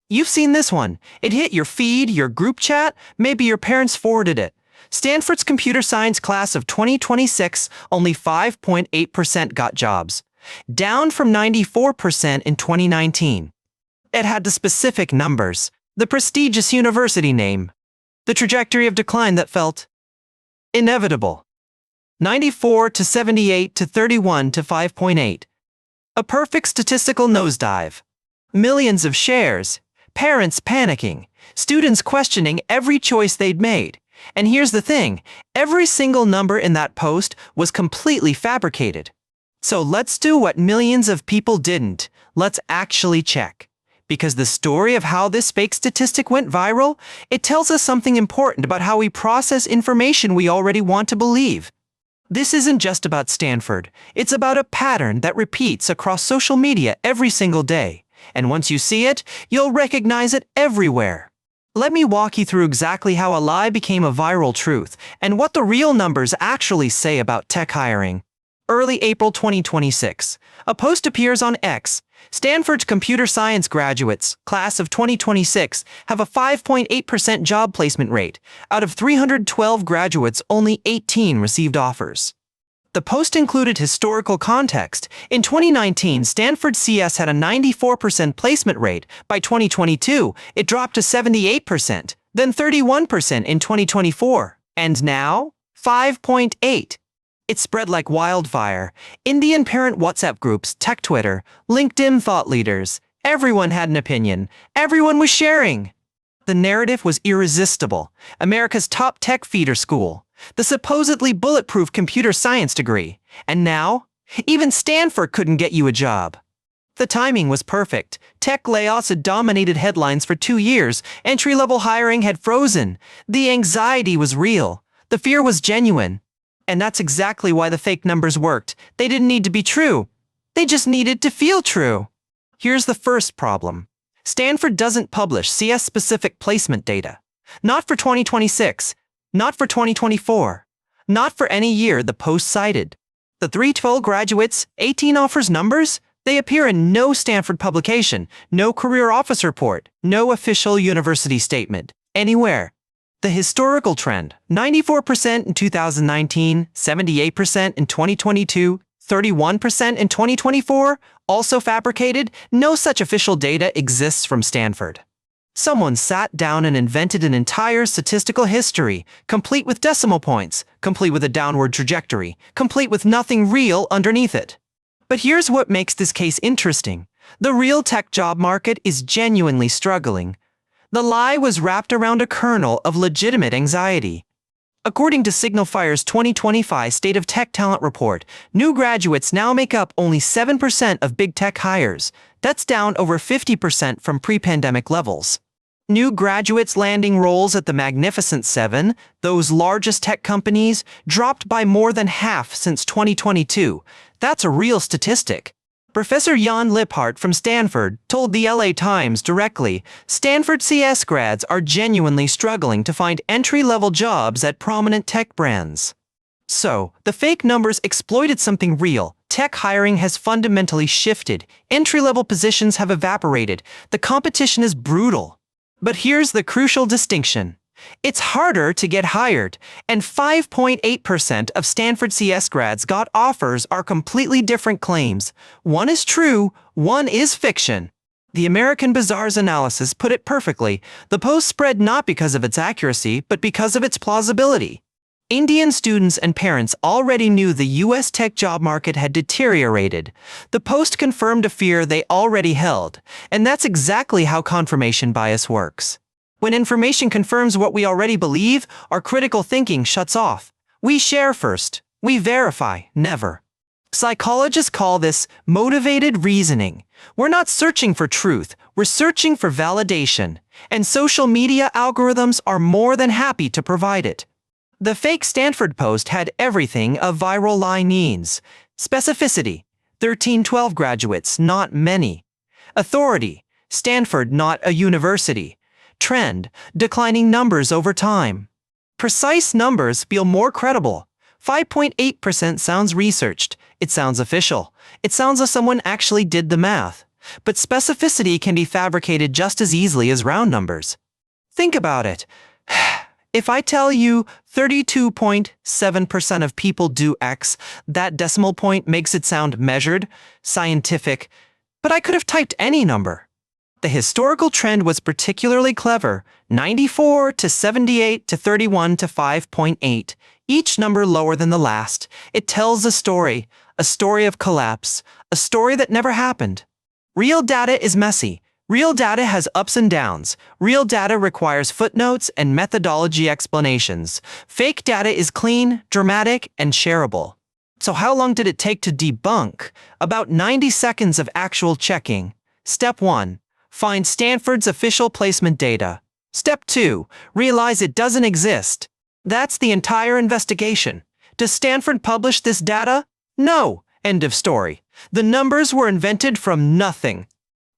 You've seen this one. It hit your feed, your group chat, maybe your parents forwarded it. Stanford's computer science class of 2026, only 5.8% got jobs, down from 94% in 2019. It had the specific numbers, the prestigious university name, the trajectory of decline that felt inevitable. 94 to 78 to 31 to 5.8. A perfect statistical nosedive. Millions of shares, parents panicking, students questioning every choice they'd made. And here's the thing, every single number in that post was completely fabricated. So let's do what millions of people didn't. Let's actually check. Because the story of how this fake statistic went viral, it tells us something important about how we process information we already want to believe. This isn't just about Stanford. It's about a pattern that repeats across social media every single day. And once you see it, you'll recognize it everywhere. Let me walk you through exactly how a lie became a viral truth and what the real numbers actually say about tech hiring. Early April 2026, a post appears on X. Stanford's computer science graduates, class of 2026, have a 5.8% job placement rate. Out of 312 graduates, only 18 received offers. The post included historical context. In 2019, Stanford CS had a 94% placement rate. By 2022, it dropped to 78%, then 31% in 2024, and now 5.8%. It spread like wildfire. Indian parent WhatsApp groups, tech Twitter, LinkedIn thought leaders. Everyone had an opinion. Everyone was sharing. The narrative was irresistible. America's top tech feeder school. The supposedly bulletproof computer science degree. And now, even Stanford couldn't get you a job. The timing was perfect. Tech layoffs had dominated headlines for 2 years. Entry-level hiring had frozen. The anxiety was real. The fear was genuine. And that's exactly why the fake numbers worked. They didn't need to be true. They just needed to feel true. Here's the first problem. Stanford doesn't publish CS-specific placement data. Not for 2026. Not for 2024. Not for any year the post cited. The 312 graduates, 18 offers numbers, they appear in no Stanford publication, no career office report, no official university statement, anywhere. The historical trend, 94% in 2019, 78% in 2022, 31% in 2024, also fabricated, no such official data exists from Stanford. Someone sat down and invented an entire statistical history, complete with decimal points, complete with a downward trajectory, complete with nothing real underneath it. But here's what makes this case interesting. The real tech job market is genuinely struggling. The lie was wrapped around a kernel of legitimate anxiety. According to Signal Fire's 2025 State of Tech Talent Report, new graduates now make up only 7% of big tech hires. That's down over 50% from pre-pandemic levels. New graduates landing roles at the Magnificent Seven, those largest tech companies, dropped by more than half since 2022. That's a real statistic. Professor Jan Liphart from Stanford told the LA Times directly, Stanford CS grads are genuinely struggling to find entry-level jobs at prominent tech brands. So, the fake numbers exploited something real. Tech hiring has fundamentally shifted. Entry-level positions have evaporated. The competition is brutal. But here's the crucial distinction. It's harder to get hired, and 5.8% of Stanford CS grads got offers are completely different claims. One is true, one is fiction. The American Bazaar's analysis put it perfectly. The post spread not because of its accuracy, but because of its plausibility. Indian students and parents already knew the U.S. tech job market had deteriorated. The post confirmed a fear they already held, and that's exactly how confirmation bias works. When information confirms what we already believe, our critical thinking shuts off. We share first. We verify, never. Psychologists call this motivated reasoning. We're not searching for truth, we're searching for validation, and social media algorithms are more than happy to provide it. The fake Stanford post had everything a viral lie needs. Specificity, 1312 graduates, not many. Authority, Stanford, not a university. Trend, declining numbers over time. Precise numbers feel more credible. 5.8% sounds researched. It sounds official. It sounds as someone actually did the math. But specificity can be fabricated just as easily as round numbers. Think about it. If I tell you 32.7% of people do X, that decimal point makes it sound measured, scientific, but I could have typed any number. The historical trend was particularly clever: 94 to 78 to 31 to 5.8, each number lower than the last. It tells a story of collapse, a story that never happened. Real data is messy. Real data has ups and downs. Real data requires footnotes and methodology explanations. Fake data is clean, dramatic, and shareable. So how long did it take to debunk? About 90 seconds of actual checking. Step 1. Find Stanford's official placement data. Step 2. Realize it doesn't exist. That's the entire investigation. Does Stanford publish this data? No. End of story. The numbers were invented from nothing.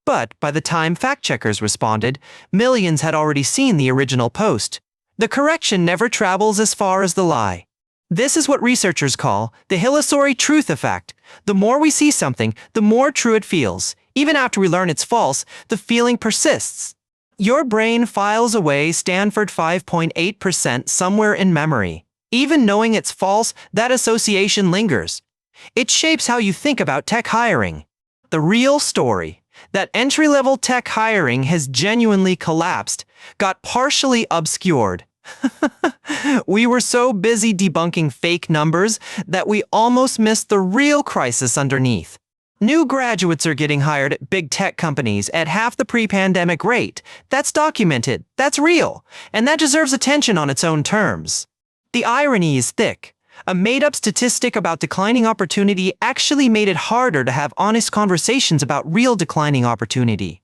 But by the time fact-checkers responded, millions had already seen the original post. The correction never travels as far as the lie. This is what researchers call the illusory truth effect. The more we see something, the more true it feels. Even after we learn it's false, the feeling persists. Your brain files away Stanford 5.8% somewhere in memory. Even knowing it's false, that association lingers. It shapes how you think about tech hiring. The real story: that entry-level tech hiring has genuinely collapsed, got partially obscured. We were so busy debunking fake numbers that we almost missed the real crisis underneath. New graduates are getting hired at big tech companies at half the pre-pandemic rate. That's documented, that's real, and that deserves attention on its own terms. The irony is thick. A made-up statistic about declining opportunity actually made it harder to have honest conversations about real declining opportunity.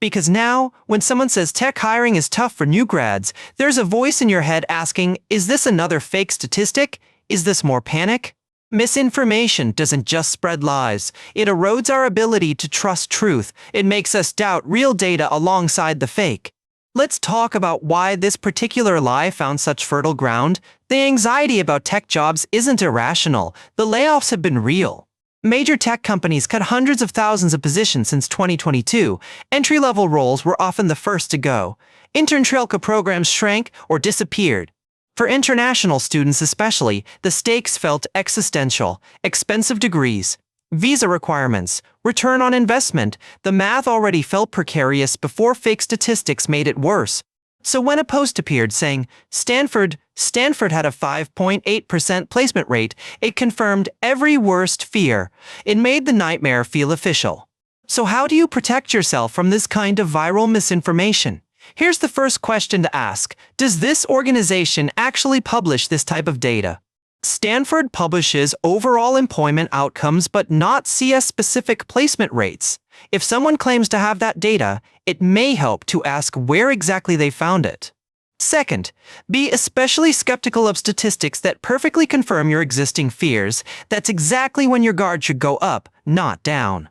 Because now, when someone says tech hiring is tough for new grads, there's a voice in your head asking, is this another fake statistic? Is this more panic? Misinformation doesn't just spread lies. It erodes our ability to trust truth. It makes us doubt real data alongside the fake. Let's talk about why this particular lie found such fertile ground. The anxiety about tech jobs isn't irrational. The layoffs have been real. Major tech companies cut hundreds of thousands of positions since 2022. Entry-level roles were often the first to go. Intern-trail programs shrank or disappeared. For international students especially, the stakes felt existential. Expensive degrees, visa requirements, return on investment. The math already felt precarious before fake statistics made it worse. So when a post appeared saying, Stanford had a 5.8% placement rate, it confirmed every worst fear. It made the nightmare feel official. So how do you protect yourself from this kind of viral misinformation? Here's the first question to ask. Does this organization actually publish this type of data? Stanford publishes overall employment outcomes but not CS-specific placement rates. If someone claims to have that data, it may help to ask where exactly they found it. Second, be especially skeptical of statistics that perfectly confirm your existing fears. That's exactly when your guard should go up, not down.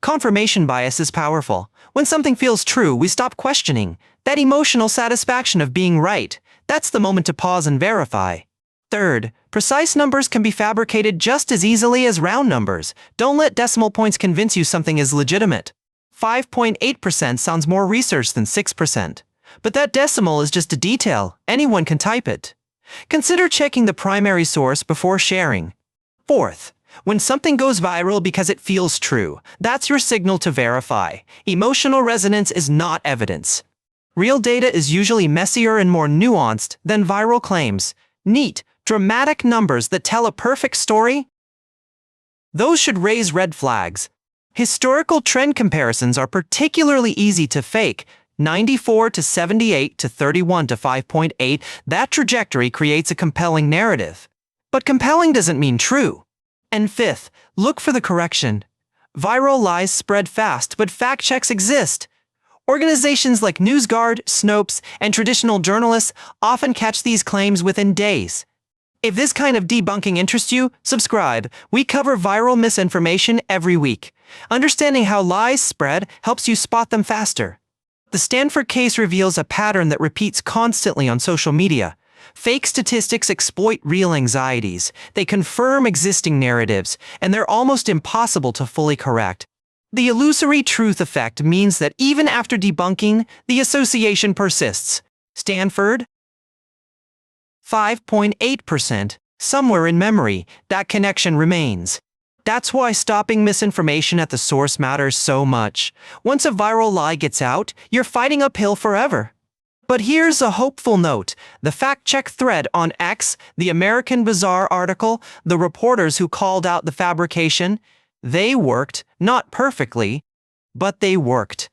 Confirmation bias is powerful. When something feels true, we stop questioning. That emotional satisfaction of being right, that's the moment to pause and verify. Third, precise numbers can be fabricated just as easily as round numbers. Don't let decimal points convince you something is legitimate. 5.8% sounds more research than 6%. But that decimal is just a detail. Anyone can type it. Consider checking the primary source before sharing. Fourth, when something goes viral because it feels true, that's your signal to verify. Emotional resonance is not evidence. Real data is usually messier and more nuanced than viral claims. Neat, dramatic numbers that tell a perfect story? Those should raise red flags. Historical trend comparisons are particularly easy to fake. 94 to 78 to 31 to 5.8, that trajectory creates a compelling narrative. But compelling doesn't mean true. And fifth, look for the correction. Viral lies spread fast, but fact checks exist. Organizations like NewsGuard, Snopes, and traditional journalists often catch these claims within days. If this kind of debunking interests you, subscribe. We cover viral misinformation every week. Understanding how lies spread helps you spot them faster. The Stanford case reveals a pattern that repeats constantly on social media. Fake statistics exploit real anxieties. They confirm existing narratives, and they're almost impossible to fully correct. The illusory truth effect means that even after debunking, the association persists. Stanford 5.8%. Somewhere in memory, that connection remains. That's why stopping misinformation at the source matters so much. Once a viral lie gets out, you're fighting uphill forever. But here's a hopeful note. The fact-check thread on X, the American Bazaar article, the reporters who called out the fabrication, they worked, not perfectly, but they worked.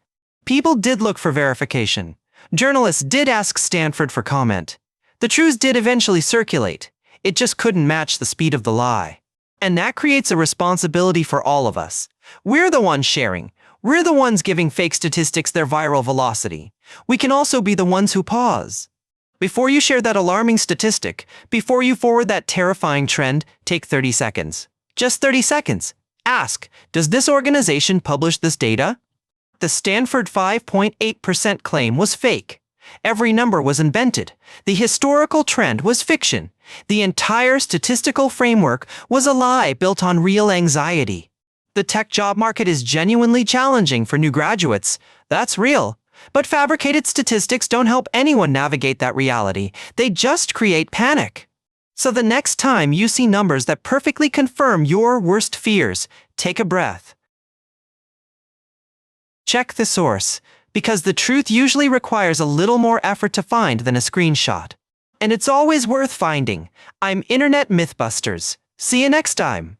People did look for verification. Journalists did ask Stanford for comment. The truth did eventually circulate. It just couldn't match the speed of the lie. And that creates a responsibility for all of us. We're the ones sharing. We're the ones giving fake statistics their viral velocity. We can also be the ones who pause. Before you share that alarming statistic, before you forward that terrifying trend, take 30 seconds. Just 30 seconds. Ask, does this organization publish this data? The Stanford 5.8% claim was fake. Every number was invented. The historical trend was fiction. The entire statistical framework was a lie built on real anxiety. The tech job market is genuinely challenging for new graduates. That's real. But fabricated statistics don't help anyone navigate that reality. They just create panic. So the next time you see numbers that perfectly confirm your worst fears, take a breath. Check the source, because the truth usually requires a little more effort to find than a screenshot. And it's always worth finding. I'm Internet Mythbusters. See you next time.